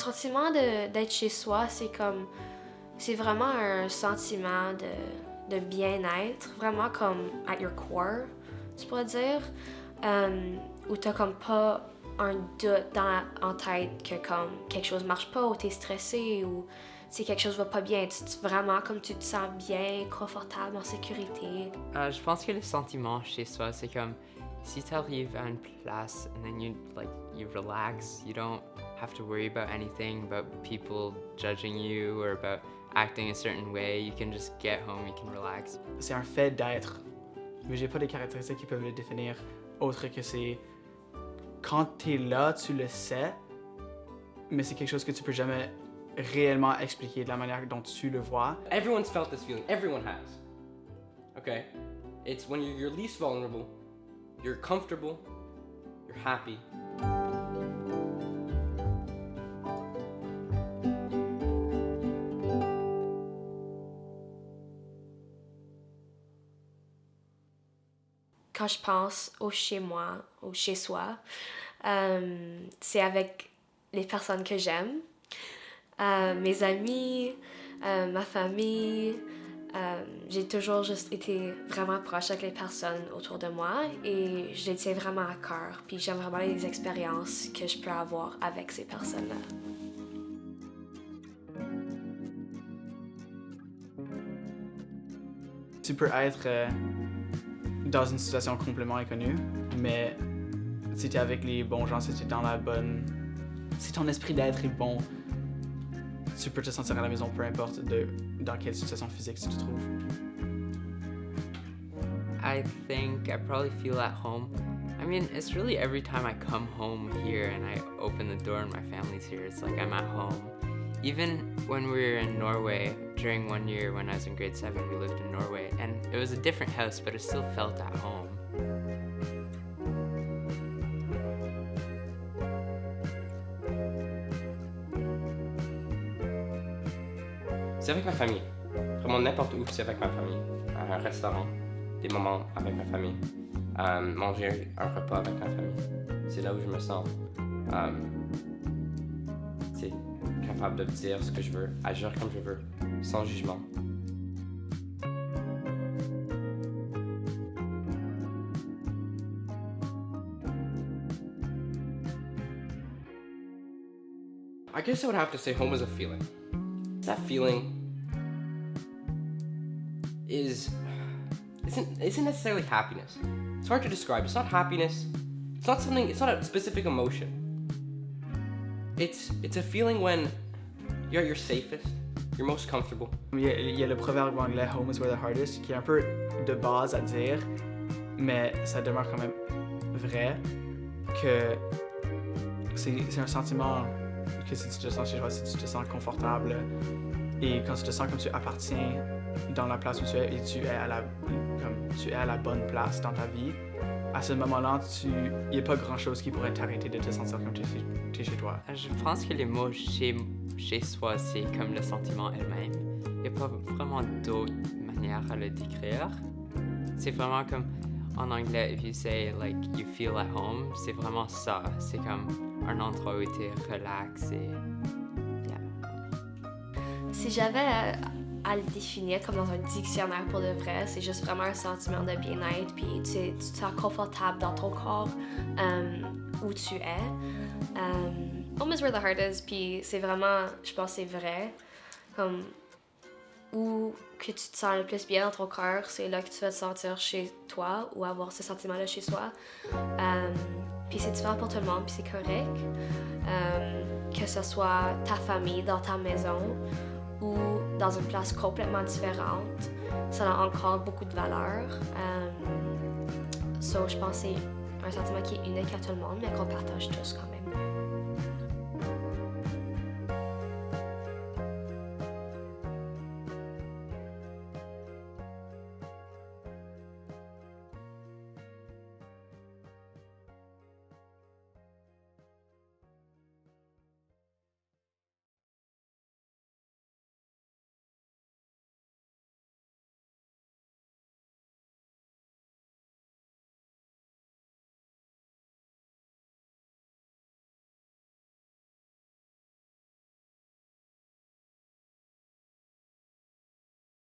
sentiment d'être chez soi, c'est vraiment un sentiment de bien-être, vraiment comme at your core, tu pourrais dire, où t'as comme pas un doute en tête que comme quelque chose marche pas ou t'es stressé ou si quelque chose va pas bien, vraiment comme tu te sens bien, confortable, en sécurité. Je pense que le sentiment chez soi, c'est comme si tu arrives à une place and then you relax, you don't have to worry about anything, about people judging you or about acting a certain way. You can just get home, you can relax. C'est un fait d'être, mais j'ai pas des caractéristiques qui peuvent le définir autre que c'est quand t'es là, tu le sais, mais c'est quelque chose que tu peux jamais réellement expliquer de la manière dont tu le vois. Everyone's felt this feeling. Everyone has. Okay? It's when you're least vulnerable, you're comfortable, you're happy. Quand je pense au chez-moi, au chez-soi, c'est avec les personnes que j'aime, mes amis, ma famille. J'ai toujours juste été vraiment proche avec les personnes autour de moi et je les tiens vraiment à cœur. Puis j'aime vraiment les expériences que je peux avoir avec ces personnes-là. Tu peux être dans une situation complètement inconnue, mais si tu es avec les bons gens, si tu es dans la bonne... Si ton esprit d'être est bon, tu peux te sentir à la maison, peu importe dans quelle situation physique tu te trouves. I think I probably feel at home. I mean, it's really every time I come home here and I open the door and my family's here, it's like I'm at home. Even when we were in Norway, during one year when I was in grade 7, we lived in Norway, and it was a different house, but it still felt at home. C'est avec ma famille. Vraiment n'importe où, c'est avec ma famille. À un restaurant, des moments avec ma famille. Manger un repas avec ma famille. C'est là où je me sens capable de dire ce que je veux, agir comme je veux, sans jugement. I guess I would have to say home is a feeling. That feeling isn't necessarily happiness. It's hard to describe. It's not happiness. It's not a specific emotion. It's a feeling when you're at your safest, you're most comfortable. Il y a le proverbe anglais « Home is where the heart is » qui est un peu de base à dire, mais ça demeure quand même vrai que c'est un sentiment que si tu te sens chez toi, si tu te sens confortable et quand tu te sens comme tu appartiens dans la place où tu es et tu es à la bonne place dans ta vie, à ce moment-là, il n'y a pas grand-chose qui pourrait t'arrêter de te sentir comme tu es chez toi. Je pense que les mots chez soi, c'est comme le sentiment elle-même. Il n'y a pas vraiment d'autre manière à le décrire. C'est vraiment comme en anglais, if you say like you feel at home, c'est vraiment ça. C'est comme un endroit où tu es relax et Si j'avais à le définir comme dans un dictionnaire pour de vrai, c'est juste vraiment un sentiment de bien-être, puis tu te sens confortable dans ton corps où tu es. Home is where the heart is, puis c'est vraiment, je pense c'est vrai, comme où que tu te sens le plus bien dans ton cœur, c'est là que tu vas te sentir chez toi ou avoir ce sentiment-là chez soi. Puis c'est différent pour tout le monde, puis c'est correct. Que ce soit ta famille, dans ta maison ou dans une place complètement différente, ça a encore beaucoup de valeur. So, je pense que c'est un sentiment qui est unique à tout le monde, mais qu'on partage tous quand même.